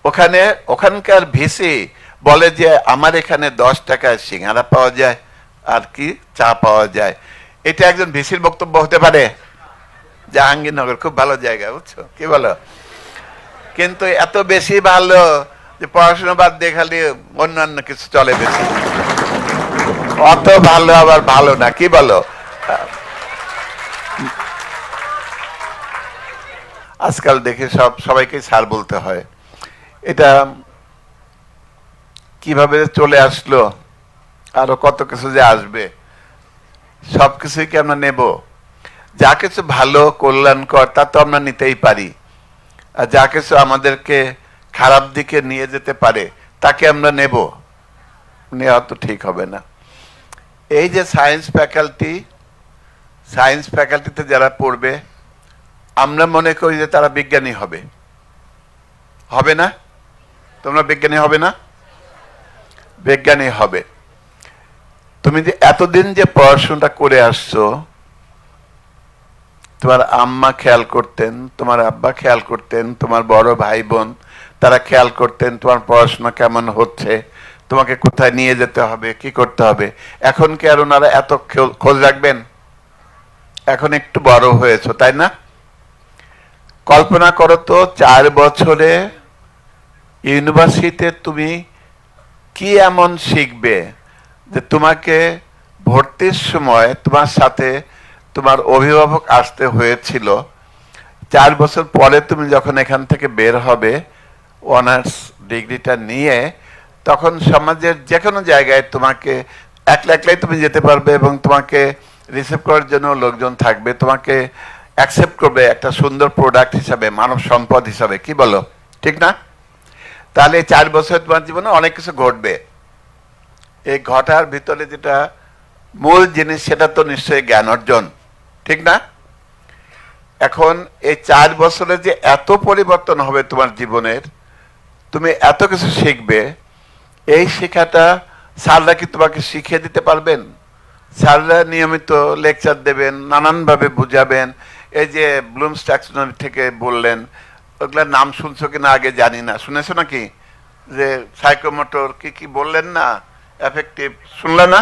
ওখানে ওখানকার ভিসি বলে যে আমার এখানে 10 টাকায় সিঙ্গারা পাওয়া যায় আর কি চা পাওয়া যায়। এটা একজন ভিসির বক্তব্য হতে পারে? জাহাঙ্গীরনগর খুব ভালো জায়গা, বুঝছো, কি বলো? কিন্তু এত বেশি ভালো যে পড়াশোনা বাদ দিয়ে খালি অন্যান্য কিছু চলে বেশি। অত ভালো আবার ভালো না, কি বলো? আজকাল দেখে সবাইকে স্যার বলতে হয়। এটা কিভাবে চলে আসলো, আরো কত কিছু যে আসবে, সবকিছুই কি আমরা নেব? যা কিছু ভালো কল্যাণকর তা তো আমরা নিতেই পারি, আর যা কিছু আমাদেরকে খারাপ দিকে নিয়ে যেতে পারে তাকে আমরা নেব? নেওয়া তো ঠিক হবে না। এই যে সায়েন্স ফ্যাকাল্টিতে যারা পড়বে, আমরা মনে করি যে তারা বিজ্ঞানী হবে। হবে না? তোমরা বিজ্ঞানী হবে না? বিজ্ঞানী হবে। তুমি যে এতদিন যে পড়াশোনাটা করে আসছো, তোমার আম্মা খেয়াল করতেন, তোমার আব্বা খেয়াল করতেন, তোমার বড় ভাই বোন তারা খেয়াল করতেন তোমার পড়াশোনা কেমন হচ্ছে, তোমাকে কোথায় নিয়ে যেতে হবে, কি করতে হবে। এখন কি আর ওনারা এত খোঁজ রাখবেন? এখন একটু বড় হয়েছো, তাই না? কল্পনা করো তো 4 বছরে ইউনিভার্সিটিতে তুমি কি এমন শিখবে যে তোমাকে ভর্তির সময় তোমার সাথে তোমার অভিভাবক আসতে হয়েছিল। 4 বছর পরে তুমি যখন এখান থেকে বের হবে অনার্স ডিগ্রিটা নিয়ে, তখন সমাজের যে কোনো জায়গায় তোমাকে একলাই তুমি যেতে পারবে এবং তোমাকে রিসিভ করার জন্য লোকজন থাকবে, তোমাকে অ্যাকসেপ্ট করবে একটা সুন্দর প্রোডাক্ট হিসাবে, মানব সম্পদ হিসাবে, কি বলো? ঠিক না? তাহলে 4 বছর তোমার জীবনে অনেক কিছু ঘটবে। এই ঘটার ভিতরে যেটা মূল জিনিস সেটা তো নিশ্চয়ই জ্ঞান অর্জন, ঠিক না? এখন এই 4 বছরে যে এত পরিবর্তন হবে তোমার জীবনের, তুমি এত কিছু শিখবে, এই শেখাটা স্যাররা কি তোমাকে শিখিয়ে দিতে পারবেন? স্যাররা নিয়মিত লেকচার দেবেন, নানানভাবে বুঝাবেন। এই যে ব্লুমস ট্যাক্সোনমি থেকে বললেন, ওগুলার নাম শুনছো কিনা আগে জানি না, শুনেছো নাকি? যে সাইকোমোটর কি কি বললেন না, এফেক্টিভ শুনলে না?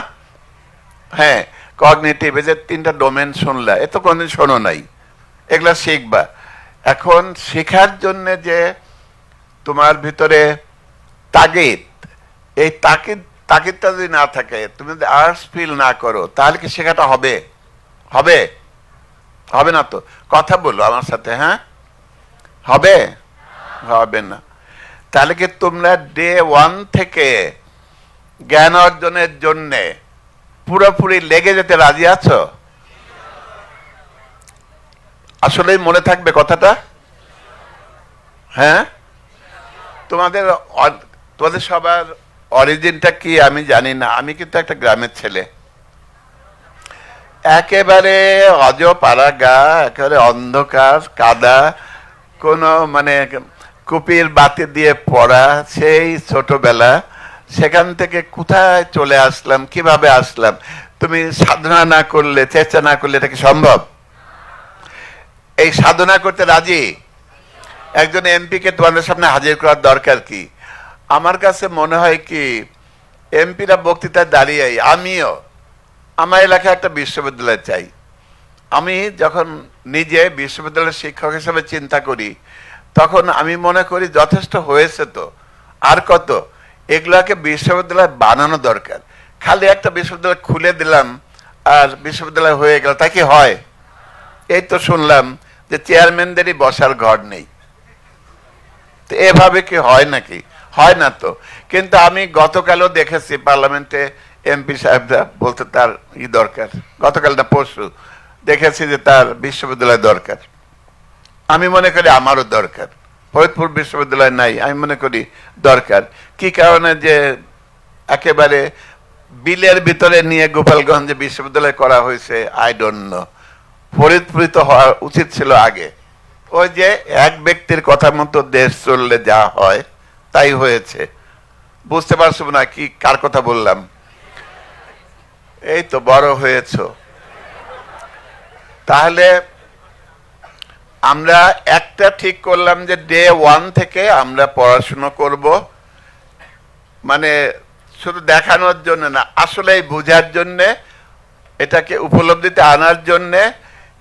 হ্যাঁ, কগনিটিভ, এই যে 3টা ডোমেন শুনলা, এ তো কোনদিন শোনো নাই। এগুলা শিখবা। এখন শেখার জন্য যে তোমার ভিতরে তাগিদ, এই তাগিদটা যদি না থাকে, তুমি যদি আর্টস ফিল না করো, তাহলে কি শেখাটা হবে? হবে? হবে না তো। কথা বলো আমার সাথে, হ্যাঁ? হবে? হবে না। তাহলে কি তোমরা ডে 1 থেকে জ্ঞান অর্জনের জন্যে পুরোপুরি লেগে যেতে রাজি আছো? আসলেই মনে থাকবে কথাটা? হ্যাঁ? তোমাদের সবার অরিজিনটা কি আমি জানি না। আমি কিন্তু একটা গ্রামের ছেলে, একেবারে অজপাড়া গা, একেবারে অন্ধকার কাদা, কোনো মানে কুপির বাতি দিয়ে পড়া সেই ছোটবেলা। সেখান থেকে কোথায় চলে আসলাম, কিভাবে আসলাম? তুমি সাধনা না করলে, চেষ্টা না করলে এটা কি সম্ভব? এই সাধনা করতে রাজি? একজন এমপি কে তোমাদের সামনে হাজির করার দরকার কি? আমার কাছে মনে হয় কি, এমপিরা বক্তৃতায় দাঁড়িয়ে, আমিও আমার এলাকায় একটা বিশ্ববিদ্যালয় চাই। আমি যখন নিজে বিশ্ববিদ্যালয়ের শিক্ষক হিসেবে চিন্তা করি, তখন আমি মনে করি যথেষ্ট হয়েছে তো, আর কত? এগুলাকে বিশ্ববিদ্যালয় বানানো দরকার। খালি একটা বিশ্ববিদ্যালয় খুলে দিলাম আর বিশ্ববিদ্যালয় হয়ে গেল, তা কি হয়? এই তো শুনলাম যে চেয়ারম্যানদেরই বসার ঘর নেই। তো এভাবে কি হয় নাকি? হয় না তো। কিন্তু আমি গতকালও দেখেছি পার্লামেন্টে এমপি সাহেবরা বলতে তার দরকার, গতকাল না পরশু দেখেছি যে তার বিশ্ববিদ্যালয় দরকার। আমি মনে করি আমারও দরকার। ফরিদপুর বিশ্ববিদ্যালয় নাই, আমি মনে করি দরকার। কি কারণে যে একেবারে বিলের ভিতরে নিয়ে গোপালগঞ্জে বিশ্ববিদ্যালয় করা হয়েছে, আই ডোন্ট নো। ফরিদপুরে তো হওয়া উচিত ছিল আগে। ওই যে এক ব্যক্তির কথা মতো দেশ চললে যা হয় তাই হয়েছে। বুঝতে পারছো না কি কার কথা বললাম? এই তো বড় হয়েছ। তাহলে আমরা একটা ঠিক করলাম যে ডে 1 থেকে আমরা পড়াশোনা করব, মানে শুধু দেখানোর জন্য না, আসলেই বোঝার জন্য, এটাকে উপলব্ধিতে আনার জন্য,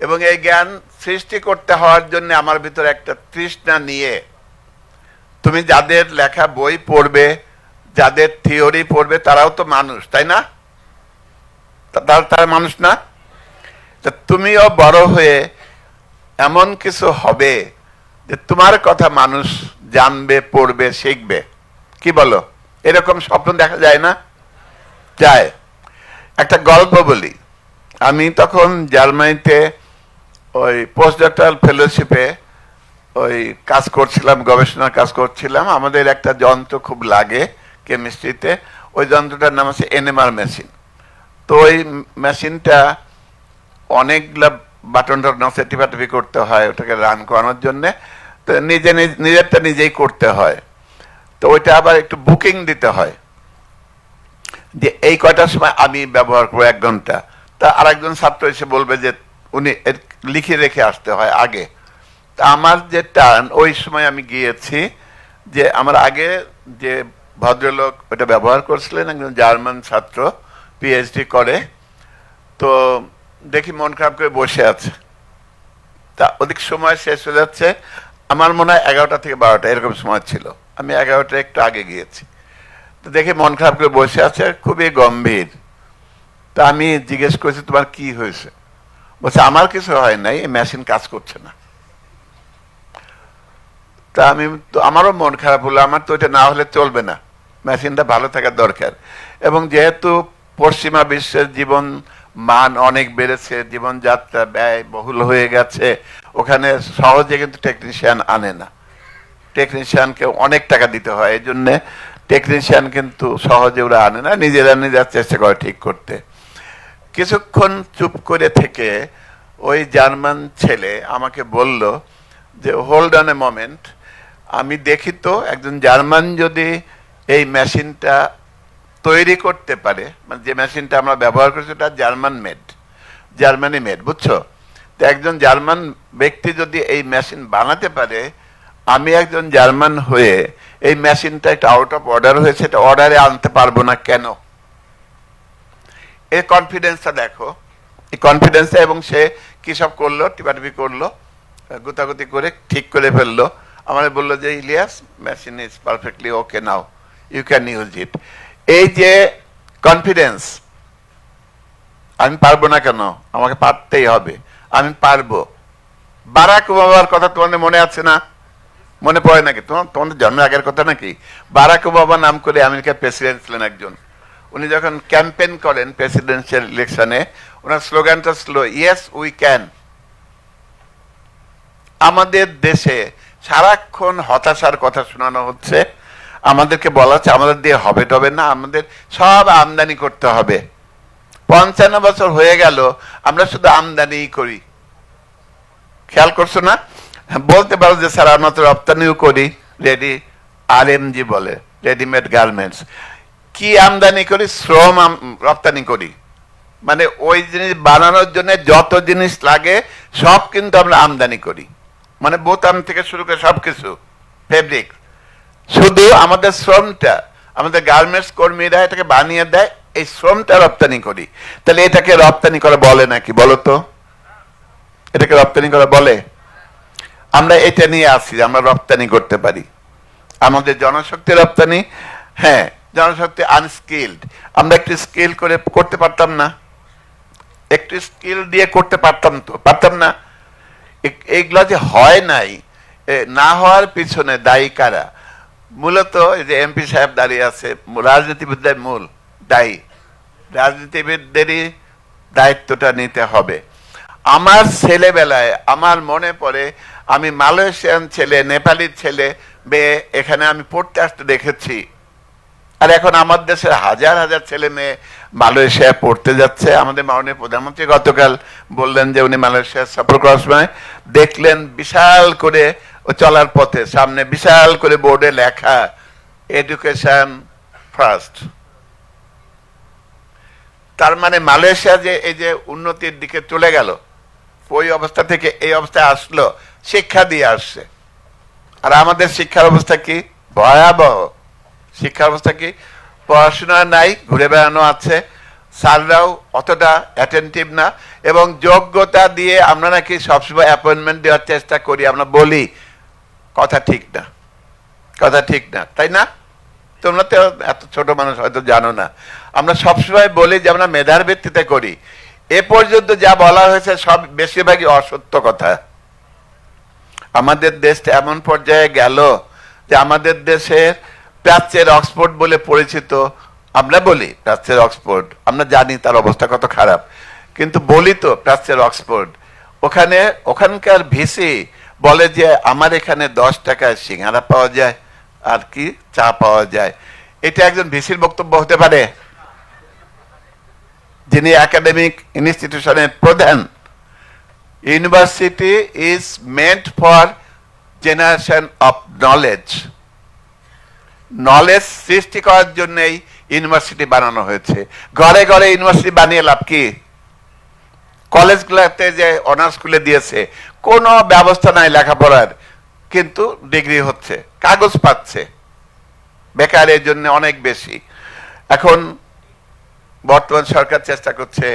এবং এই জ্ঞান সৃষ্টি করতে হওয়ার জন্য আমার ভিতরে একটা তৃষ্ণা নিয়ে, তুমি যাদের লেখা বই পড়বে, যাদের থিওরি পড়বে, তারাও তো মানুষ, তাই না? তারা মানুষ না? তা তুমিও বড় হয়ে এমন কিছু হবে যে তোমার কথা মানুষ জানবে, পড়বে, শিখবে। কি বলো? এরকম স্বপ্ন দেখা যায় না? যায়। একটা গল্প বলি। আমি তখন জার্মানিতে ওই পোস্ট ডক্টরাল ফেলোশিপে ওই কাজ করছিলাম, গবেষণার কাজ করছিলাম। আমাদের একটা যন্ত্র খুব লাগে কেমিস্ট্রিতে, ওই যন্ত্রটার নাম আছে এনএমআর মেশিন। তো ওই মেশিনটা অনেকগুলা বাটন টাটন টিপাটিপি করতে হয় ওটাকে রান করানোর জন্য, তো নিজেরটা নিজেই করতে হয়। তো ওইটা আবার একটু বুকিং দিতে হয় যে এই কয়টার সময় আমি ব্যবহার করবো, 1 ঘন্টা। তা আরেকজন ছাত্র এসে বলবে যে উনি লিখে রেখে আসতে হয় আগে। তা আমার যে টার্ন, ওই সময় আমি গিয়েছি, যে আমার আগে যে ভদ্রলোক ওটা ব্যবহার করছিলেন, একজন জার্মান ছাত্র, পিএইচডি করে, তো দেখি মন খারাপ করে বসে আছে। তা ওদিক সময় শেষ হয়ে যাচ্ছে, আমার মনে হয় 11টা থেকে 12টা এরকম সময় ছিল, আমি 11টা একটু আগে গিয়েছি। তো দেখি মন খারাপ করে বসে আছে, খুবই গম্ভীর। তা আমি জিজ্ঞেস করেছি তোমার কি হয়েছে? বলছে আমার কিছু হয় নাই, মেশিন কাজ করছে না। তা আমি তো, আমারও মন খারাপ হলো, আমার তো এটা না হলে চলবে না, মেশিনটা ভালো থাকার দরকার। এবং যেহেতু পশ্চিমা বিশ্বের জীবন মান অনেক বেড়েছে, জীবনযাত্রা ব্যয় বহুল হয়ে গেছে, ওখানে সহজে কিন্তু টেকনিশিয়ান আনে না, টেকনিশিয়ানকে অনেক টাকা দিতে হয়, এই জন্য টেকনিশিয়ান কিন্তু সহজে ওরা আনে না, নিজেরা চেষ্টা করে ঠিক করতে। কিছুক্ষণ চুপ করে থেকে ওই জার্মান ছেলে আমাকে বলল যে হোল্ড অন এ মোমেন্ট, আমি দেখি তো একজন জার্মান যদি এই মেশিনটা তৈরি করতে পারে, মানে যে মেশিনটা আমরা ব্যবহার করছি ওটা জার্মানি মেড, বুঝছো? তো একজন জার্মান ব্যক্তি যদি এই মেশিন বানাতে পারে, আমি একজন জার্মান হয়ে এই মেশিনটা একটা আউট অফ অর্ডার হয়েছে, এটা অর্ডারে আনতে পারবো না কেন? এই কনফিডেন্সটা দেখো, এই কনফিডেন্সটা। এবং সে কি সব করলো, টিপাটিপি করলো, গুতাগুতি করে ঠিক করে ফেললো। আমার বললো যে Ilias, machine is perfectly okay, now you can use it. এই যে কনফিডেন্স, আমি পারবো না কেন, আমাকে পারতেই হবে, আমি পারবো। বারাক ওবামার কথা তোমাদের মনে আছে না? মনে পড়ে নাকি? তোমাদের জন্মের আগের কথা নাকি? বারাক ওবামা নাম করে আমেরিকার প্রেসিডেন্ট ছিলেন একজন। উনি যখন ক্যাম্পেইন করেন প্রেসিডেন্সিয়াল ইলেকশনে, ওনার স্লোগানটা ছিল ইয়েস উই ক্যান। আমাদের দেশে সারাক্ষণ হতাশার কথা শোনানো হচ্ছে, আমাদেরকে বলা হচ্ছে আমাদের দিয়ে হবে টবে না, আমাদের সব আমদানি করতে হবে। 55 বছর হয়ে গেল আমরা শুধু আমদানি করি, খেয়াল করছো না? বলতে পারো যে স্যার আমরা তো রপ্তানিও করি, রেডি RMG বলে, রেডিমেড গার্মেন্টস। কি আমদানি করি? শ্রম রপ্তানি করি। মানে ওই জিনিস বানানোর জন্য যত জিনিস লাগে সব কিন্তু আমরা আমদানি করি, মানে বোতাম থেকে শুরু করে সবকিছু, ফেব্রিক। শুধু আমাদের শ্রমটা, আমাদের গার্মেন্টস কর্মীরা এটাকে বানিয়ে দেয়, এই শ্রমটা রপ্তানি করি। তাহলে এটাকে রপ্তানি করা বলে নাকি? বলো তো, এটাকে রপ্তানি করা বলে? আমরা এটা নিয়ে আসি, আমরা রপ্তানি করতে পারি, আমাদের জনশক্তি রপ্তানি। হ্যাঁ, জনশক্তি আনস্কিলড, আমরা একটু স্কিল করে করতে পারতাম না? একটু স্কিল দিয়ে করতে পারতাম তো, পারতাম না? এইগুলা যে হয় নাই, না হওয়ার পিছনে দায়ী কারা? মূলত এই যে MP সাহেব দাঁড়িয়ে আছে, রাজনীতিবিদদের মূল দায়ী, রাজনীতিবিদদেরই দায়িত্বটা নিতে হবে। আমার ছেলেবেলায় আমার মনে পড়ে, আমি মালয়েশিয়ান ছেলে, নেপালি ছেলে মেয়ে এখানে আমি পড়তে আসতে দেখেছি। আর এখন আমার দেশের হাজার হাজার ছেলে মেয়ে মালয়েশিয়ায় পড়তে যাচ্ছে। আমাদের মাননীয় প্রধানমন্ত্রী গতকাল বললেন যে উনি মালয়েশিয়া সফর করার সময় দেখলেন বিশাল করে ও চলার পথে সামনে বিশাল করে বোর্ডে লেখা এডুকেশন ফার্স্ট। তার মানে মালয়েশিয়া যে এই যে উন্নতির দিকে চলে গেল, ওই অবস্থা থেকে এই অবস্থায় আসলো, শিক্ষা দিয়ে আসছে। আর আমাদের শিক্ষার অবস্থা কি? ভয়াবহ। শিক্ষার অবস্থা কি? পড়াশোনা নাই, ঘুরে বেড়ানো আছে, স্যাররাও অতটা অ্যাটেন্টিভ না, এবং যোগ্যতা দিয়ে আমরা নাকি সবসময় অ্যাপয়েন্টমেন্ট দেওয়ার চেষ্টা করি, আমরা বলি, কথা ঠিক না, কথা ঠিক না, তাই না? তোমরা তো এত ছোট মানুষ, হয়তো জানো না। আমরা সবসময় বলি যে আমরা মেধার ভিত্তিতে করি। এ পর্যন্ত যা বলা হয়েছে সব বেশিরভাগই অসত্য কথা। আমাদের দেশটা এমন পর্যায়ে গেল যে আমাদের দেশের প্রাচ্যের অক্সফোর্ড বলে পরিচিত, আমরা বলি প্রাচ্যের অক্সফোর্ড, আমরা জানি তার অবস্থা কত খারাপ, কিন্তু বলি তো প্রাচ্যের অক্সফোর্ড। ওখানকার ভিসি বলে যে আমার এখানে 10 টাকায় সিঙ্গারা পাওয়া যায় আর কি চা পাওয়া যায়। এটা একজন ভিসির বক্তব্য হতে পারে, যিনি একাডেমিক ইনস্টিটিউশনের প্রধান? University is meant for generation of knowledge. Knowledge সৃষ্টি করার জন্যই ইউনিভার্সিটি বানানো হয়েছে। ঘরে ঘরে ইউনিভার্সিটি বানিয়ে লাভ কি? কলেজগুলোতে যে অনার্স স্কুলে দিয়েছে, কোনো ব্যবস্থা নাই লেখাপড়ার, কিন্তু ডিগ্রি হচ্ছে, কাগজ পাচ্ছে। বেকারের জন্য অনেক বেশি। এখন বর্তমান সরকার চেষ্টা করছে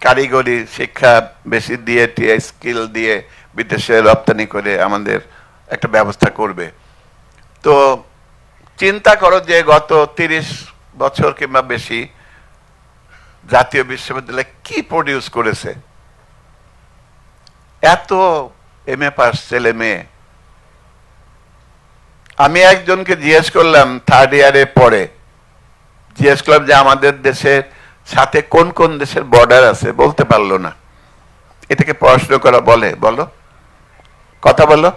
কারিগরি শিক্ষা বেশি দিয়ে, স্কিল দিয়ে বিদেশে রপ্তানি করে আমাদের একটা ব্যবস্থা করবে। তো চিন্তা করো যে গত 30 বছর কিংবা বেশি জাতীয় বিশ্ববিদ্যালয় কি প্রডিউস করেছে। এত MA পাস ছেলে মেয়ে। আমি একজনকে জিজ্ঞেস করলাম 3rd ইয়ারে পড়ে, জিজ্ঞেস করলাম যে আমাদের দেশের সাথে কোন কোন দেশের বর্ডার আছে, বলতে পারলো না। এটাকে পড়াশোনা করা বলে? বলো, কথা বলো।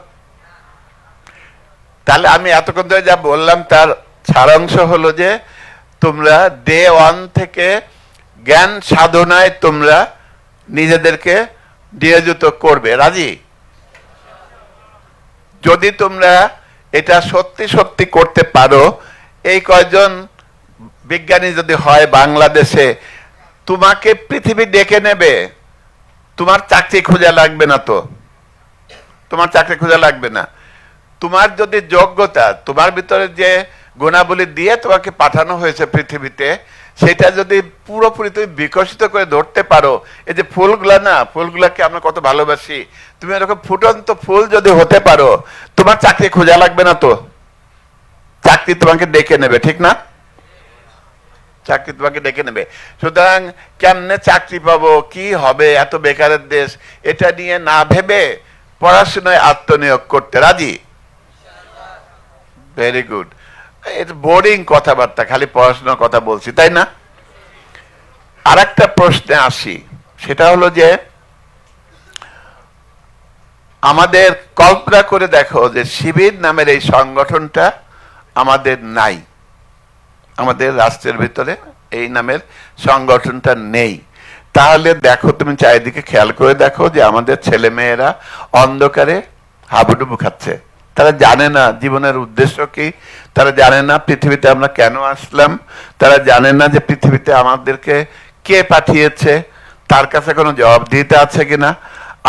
তাহলে আমি এতক্ষণ ধরে যা বললাম তার সারাংশ হলো যে তোমরা ডে 1 থেকে জ্ঞান সাধনায় তোমরা নিজেদেরকে নিয়োজিত করবে। রাজি? যদি তোমরা এটা সত্যি সত্যি করতে পারো, এই কয়জন বিজ্ঞানী যদি হয় বাংলাদেশে, তোমাকে পৃথিবী ডেকে নেবে। তোমার চাকরি খোঁজা লাগবে না, তো তোমার চাকরি খোঁজা লাগবে না। তোমার যদি যোগ্যতা, তোমার ভিতরে যে গুণাবলী দিয়ে তোমাকে পাঠানো হয়েছে পৃথিবীতে, সেটা যদি পুরোপুরি তুমি বিকশিত করে ধরতে পারো, এই যে ফুলগুলা না, ফুলগুলাকে আমরা কত ভালোবাসি, তুমি এরকম ফুটন্ত ফুল যদি হতে পারো, তোমার চাকরি খোঁজা লাগবে না, তো চাকরি তোমাকে ডেকে নেবে, ঠিক না? চাকরি তোমাকে ডেকে নেবে। সুতরাং কেমনে চাকরি পাবো, কি হবে, এত বেকারের দেশ, এটা নিয়ে না ভেবে পড়াশোনায় আত্মনিয়োগ করতে রাজি? Very good. এটা বোরিং কথাবার্তা, খালি পড়াশোনার কথা বলছি, তাই না? আর একটা প্রশ্নে আসি, সেটা হলো যে আমাদের কল্পনা করে দেখো যে শিবির নামের এই সংগঠনটা আমাদের নাই, আমাদের রাষ্ট্রের ভিতরে এই নামের সংগঠনটা নেই। তাহলে দেখো, তুমি চারিদিকে খেয়াল করে দেখো যে আমাদের ছেলে মেয়েরা অন্ধকারে হাবুডুবু খাচ্ছে। তারা জানে না জীবনের উদ্দেশ্য কি, তারা জানে না পৃথিবীতে আমরা কেন আসলাম, তারা জানে না যে পৃথিবীতে আমাদেরকে কে পাঠিয়েছে, তার কাছে কোনো জবাবদিহিতা আছে কিনা,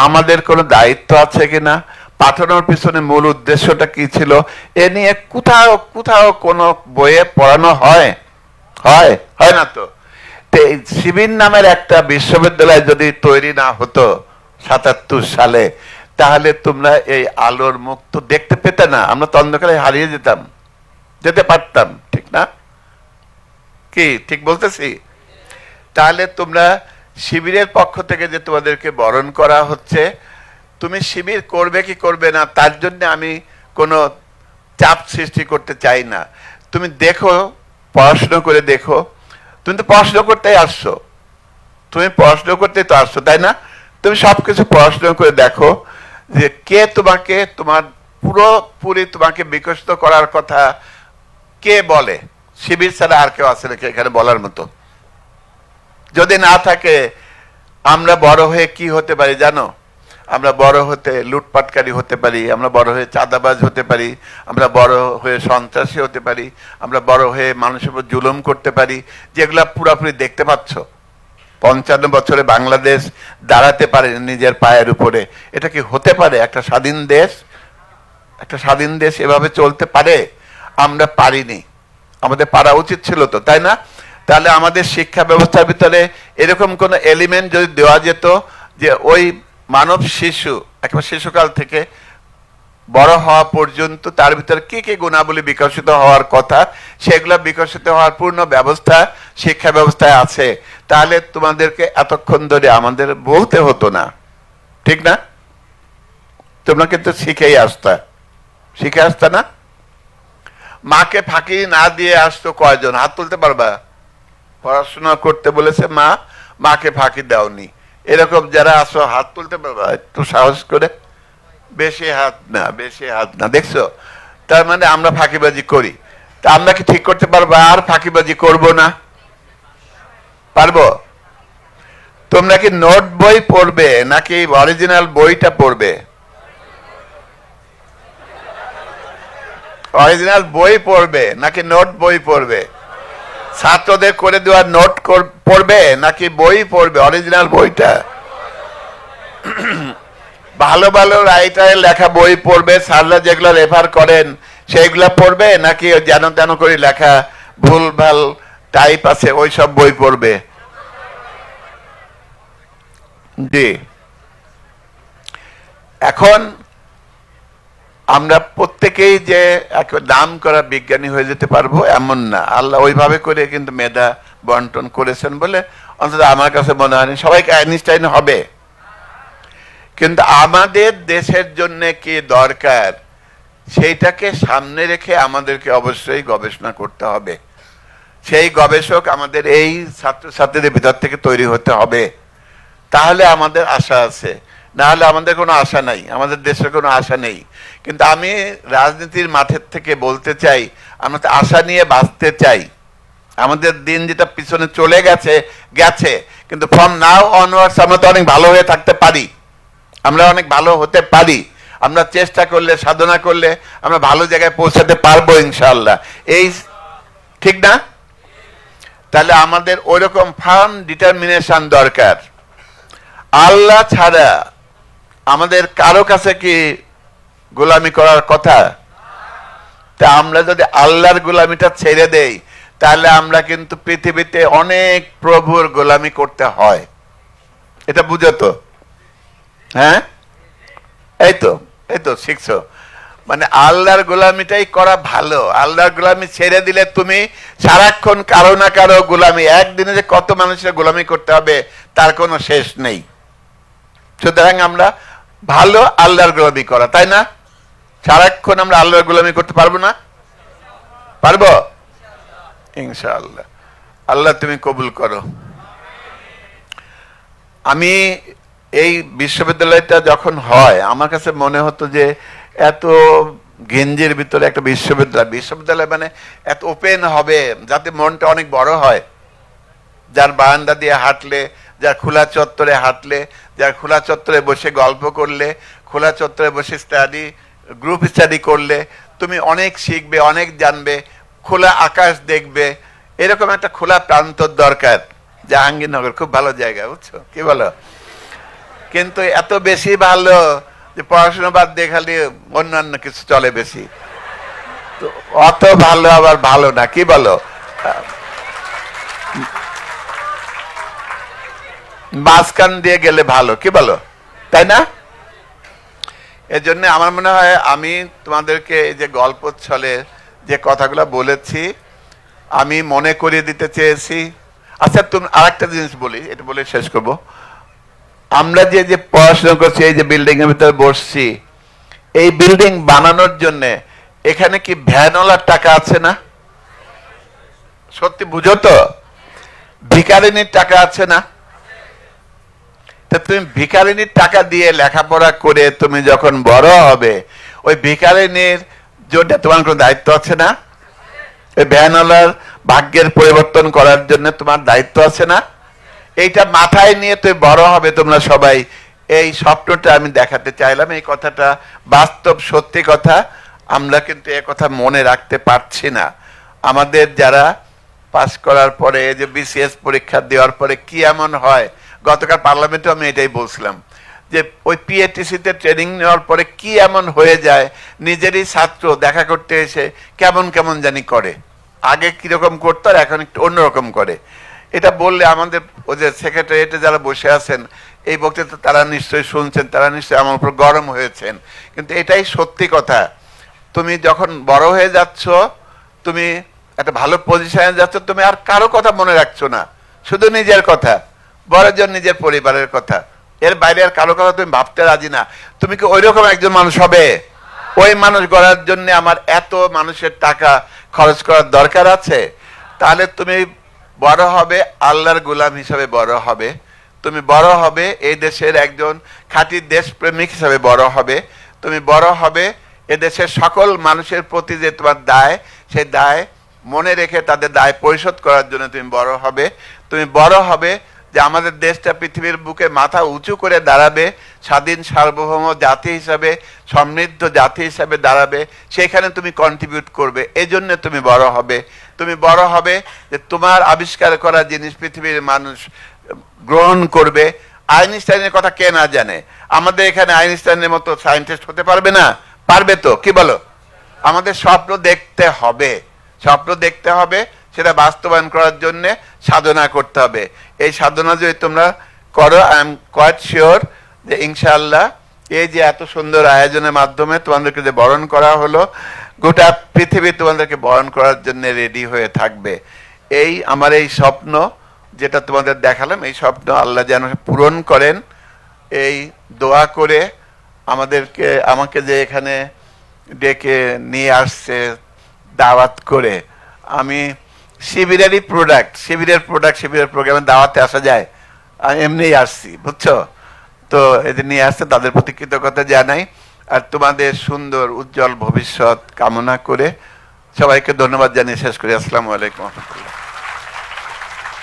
আমাদের কোনো দায়িত্ব আছে কিনা, পাঠানোর পিছনে মূল উদ্দেশ্যটা কি ছিল, এ নিয়ে কোথাও কোথাও কোনো বইয়ে পড়ানো হয়? হয়? হয় না তো। শিবির নামের একটা বিশ্ববিদ্যালয় যদি তৈরি না হতো 77 সালে, তাহলে তোমরা এই আলোর মুখ তো দেখতে পেতে না, আমরা তো অন্ধকারে হারিয়ে যেতে পারতাম, ঠিক না? কি ঠিক বলতেছি? তাহলে তোমরা শিবিরের পক্ষ থেকে যে তোমাদেরকে বরণ করা হচ্ছে, তুমি শিবির করবে কি করবে না তার জন্য আমি কোনো চাপ সৃষ্টি করতে চাই না। তুমি দেখো, পড়াশোনা করে দেখো, তুমি তো পড়াশোনা করতেই আসছো, তুমি পড়াশোনা করতেই তো আসছো, তাই না? তুমি সবকিছু পড়াশোনা করে দেখো যে কে তোমাকে, তোমার পুরোপুরি তোমাকে বিকশিত করার কথা কে বলে। শিবির ছাড়া আর কেউ আছে নাকি এখানে বলার মতো? যদি না থাকে, আমরা বড় হয়ে কি হতে পারি জানো? আমরা বড় হতে লুটপাটকারী হতে পারি, আমরা বড় হয়ে চাঁদাবাজ হতে পারি, আমরা বড় হয়ে সন্ত্রাসী হতে পারি, আমরা বড় হয়ে মানুষের উপর জুলুম করতে পারি, যেগুলা পুরোপুরি দেখতে পাচ্ছ। 55 বছরে বাংলাদেশ দাঁড়াতে পারে নিজের পায়ের উপরে। এটা কি হতে পারে? একটা স্বাধীন দেশ, একটা স্বাধীন দেশ এভাবে চলতে পারে? আমরা পারিনি, আমাদের পারা উচিত ছিল তো, তাই না? তাহলে আমাদের শিক্ষা ব্যবস্থার ভিতরে এরকম কোন এলিমেন্ট যদি দেওয়া যেত যে ওই মানব শিশু একেবারে শিশুকাল থেকে বড় হওয়া পর্যন্ত তার ভিতরে কি কি গুণাবলী বিকশিত হওয়ার কথা, সেগুলো বিকশিত হওয়ার পূর্ণ ব্যবস্থা শিক্ষা ব্যবস্থায় আছে, তাহলে তোমাদেরকে এতক্ষণ ধরে আমাদের বলতে হতো না, ঠিক না? তোমরা কিন্তু শিখে আসতা না? মাকে ফাঁকি না দিয়ে আসতো কয়জন? হাত তুলতে পারবা? পড়াশোনা করতে বলেছে মা, মাকে ফাঁকি দাওনি, এরকম যারা আসো হাত তুলতে পারবা একটু সাহস করে? বেশি হাত না, দেখছো? তার মানে আমরা ফাঁকিবাজি করি। তা আমরা কি ঠিক করতে পারবো আর ফাঁকিবাজি করব না? পারবো? তোমরা কি নোট বই পড়বে নাকি অরিজিনাল বইটা পড়বে? অরিজিনাল বই পড়বে নাকি নোট বই পড়বে? ছাত্রদের করে দেওয়া নোট পড়বে নাকি বই পড়বে, অরিজিনাল বইটা? ভালো ভালো রাইটারের লেখা বই পড়বে, স্যাররা যেগুলো রেফার করেন সেইগুলা পড়বে, নাকি যেন তেন করে লেখা ভুল ভাল টাইপ আছে ওই সব বই পড়বে? জি। এখন আমরা প্রত্যেকেই যে নাম করা বিজ্ঞানী হয়ে যেতে পারবো এমন না। আল্লাহ ওইভাবে করে কিন্তু মেধা বন্টন করেছেন বলে অন্তত আমার কাছে মনে হয়নি সবাইকে আইনস্টাইন হবে। কিন্তু আমাদের দেশের জন্য কি দরকার সেইটাকে সামনে রেখে আমাদেরকে অবশ্যই গবেষণা করতে হবে। সেই গবেষক আমাদের এই ছাত্রছাত্রীদের ভিতর থেকে তৈরি হতে হবে, তাহলে আমাদের আশা আছে, না হলে আমাদের কোনো আশা নাই, আমাদের দেশের কোনো আশা নেই। কিন্তু আমি রাজনীতির মাঠের থেকে বলতে চাই, আমরা তো আশা নিয়ে বাঁচতে চাই। আমাদের দিন যেটা পিছনে চলে গেছে, কিন্তু ফ্রম নাও অনওয়ার্ডস আমরা তো অনেক ভালো হয়ে থাকতে পারি, আমরা অনেক ভালো হতে পারি। আমরা চেষ্টা করলে, সাধনা করলে আমরা ভালো জায়গায় পৌঁছাতে পারবো ইনশাআল্লাহ। এই ঠিক না? তাহলে আমাদের ওইরকম ফার্ম ডিটারমিনেশন দরকার। আল্লাহ ছাড়া আমাদের কারো কাছে কি গোলামি করার কথা? তা আমরা যদি আল্লাহর গোলামিটা ছেড়ে দেই তাহলে আমরা কিন্তু পৃথিবীতে অনেক প্রভুর গোলামি করতে হয়, এটা বুঝো তো? হ্যাঁ, এই তো শিখছো। মানে আল্লাহর গোলামিটাই করা ভালো। আল্লাহর গোলামি ছেড়ে দিলে তুমি সারাক্ষণ কারো না কারো গোলামি, একদিনে যে কত মানুষের গোলামি করতে হবে তার কোনো শেষ নেই। সুতরাং আমরা ভালো আল্লাহর গোলামি করা, তাই না? সারাক্ষণ আমরা আল্লাহর গোলামি করতে পারবো না? পারবো ইনশাআল্লাহ। আল্লাহ তুমি কবুল করো। আমি এই বিশ্ববিদ্যালয়টা যখন হয় আমার কাছে মনে হতো যে এত গেঞ্জের ভিতরে একটা বিশ্ববিদ্যালয় মানে এত ওপেন হবে যাতে মনটা অনেক বড় হয়। যার বারান্দা দিয়ে হাঁটলে, যার খোলা চত্বরে হাঁটলে, যার খোলা চত্বরে বসে গল্প করলে, খোলা চত্বরে বসে গ্রুপ স্টাডি করলে তুমি অনেক শিখবে, অনেক জানবে, খোলা আকাশ দেখবে। এরকম একটা খোলা প্রান্তর দরকার। জাহাঙ্গীরনগর খুব ভালো জায়গা, বুঝছো? কি বলো? কিন্তু এত বেশি ভালো যে পড়াশোনা বাদ দিয়ে খালি অন্যান্য কিছু চলে বেশি, তো অত ভালো আবার ভালো না, কি বলো? মাঝখান দিয়ে গেলে ভালো, কি বলো? তাই না? এর জন্য আমার মনে হয় আমি তোমাদেরকে এই যে গল্প ছলে যে কথাগুলো বলেছি আমি মনে করিয়ে দিতে চেয়েছি। আচ্ছা, তুমি আরেকটা জিনিস বলি, এটা বলে শেষ করব। আমরা যে পড়াশোনা করছি, এই যে বিল্ডিং এর ভিতরে বসছি, এই বিল্ডিং বানানোর জন্য এখানে কি ভ্যানওয়ালার টাকা আছে না? সত্যি বুঝো তো? ভিখারিনীর টাকা আছে না? তা তুমি ভিখারিনীর টাকা দিয়ে লেখাপড়া করে তুমি যখন বড় হবে, ওই ভিখারিনীর জন্য তোমার কোনো দায়িত্ব আছে না? ওই ভ্যানওয়ালার ভাগ্যের পরিবর্তন করার জন্য তোমার দায়িত্ব আছে না? এইটা মাথায় নিয়ে তুই বড় হবে তোমরা সবাই। এই স্বপ্নটা আমি দেখাতে চাইলাম। এই কথাটা বাস্তব, সত্যি কথা। আমরা কিন্তু এ কথা মনে রাখতে পারছি না। আমাদের যারা পাস করার পরে এই যে বিসিএস পরীক্ষা দেওয়ার পরে কি এমন হয়, গতকাল পার্লামেন্টে আমি এটাই বলছিলাম যে ওই পিএটিসিতে ট্রেনিং নেওয়ার পরে কি এমন হয়ে যায়, নিজেরই ছাত্র দেখা করতে এসে কেমন কেমন জানি করে, আগে কিরকম করতো আর এখন একটু অন্যরকম করে। এটা বললে আমাদের ওই যে সেক্রেটারিয়েটে যারা বসে আছেন এই বক্তৃতা তারা নিশ্চয়ই শুনছেন, তারা নিশ্চয়ই আমার উপর গরম হয়েছেন, কিন্তু এটাই সত্যি কথা। তুমি যখন বড় হয়ে যাচ্ছ, তুমি একটা ভালো পজিশনে যাচ্ছ, তুমি আর কারো কথা মনে রাখছো না, শুধু নিজের কথা, বড়জন নিজের পরিবারের কথা, এর বাইরে আর কারো কথা তুমি ভাবতে রাজি না। তুমি কি ওই রকম একজন মানুষ হবে? ওই মানুষ গড়ার জন্য আমার এত মানুষের টাকা খরচ করার দরকার আছে? তাহলে তুমি বড় হবে আল্লাহর গোলাম হিসাবে বড় হবে, তুমি বড় হবে এই দেশের একজন খাঁটি দেশপ্রেমিক হিসাবে বড় হবে, তুমি বড় হবে এদেশের সকল মানুষের প্রতি যে তোমার দায়, সেই দায় মনে রেখে তাদের দায় পরিশোধ করার জন্য তুমি বড় হবে। তুমি বড় হবে যে আমাদের দেশটা পৃথিবীর বুকে মাথা উঁচু করে দাঁড়াবে, স্বাধীন সার্বভৌম জাতি হিসাবে, সমৃদ্ধ জাতি হিসাবে দাঁড়াবে, সেখানে তুমি কন্ট্রিবিউট করবে, এই জন্য তুমি বড় হবে। তুমি বড় হবে যে তোমার আবিষ্কার করা জিনিস পৃথিবীর মানুষ গ্রহণ করবে। আইনস্টাইনের কথা কে না জানে? আমাদের এখানে আইনস্টাইনের মতো সায়েন্টিস্ট হতে পারবে না? পারবে তো, কি বলো? আমাদের স্বপ্ন দেখতে হবে, স্বপ্ন দেখতে হবে, সেটা বাস্তবায়ন করার জন্য সাধনা করতে হবে। এই সাধনা যদি তোমরা করো, আই এম কোয়াইট শিওর যে ইনশাআল্লাহ এই যে এত সুন্দর আয়োজনের মাধ্যমে তোমাদেরকে যে বরণ করা হলো, গোটা পৃথিবী তোমাদেরকে বরণ করার জন্য রেডি হয়ে থাকবে। এই আমার এই স্বপ্ন যেটা তোমাদের দেখালাম, এই স্বপ্ন আল্লাহ যেন পূরণ করেন, এই দোয়া করে আমাকে যে এখানে ডেকে নিয়ে আসছে দাওয়াত করে, আমি শিবিরেরই প্রোডাক্ট, শিবিরের প্রোগ্রামে দাওয়াতে আসা যায়, আমি এমনিই আসছি, বুঝছো তো? এদের নিয়ে আসছে, তাদের প্রতি কৃতজ্ঞতা জানাই, আর তোমাদের সুন্দর উজ্জ্বল ভবিষ্যৎ কামনা করে সবাইকে ধন্যবাদ জানিয়ে শেষ করি। আসসালামু আলাইকুম রহমতুল্লাহ।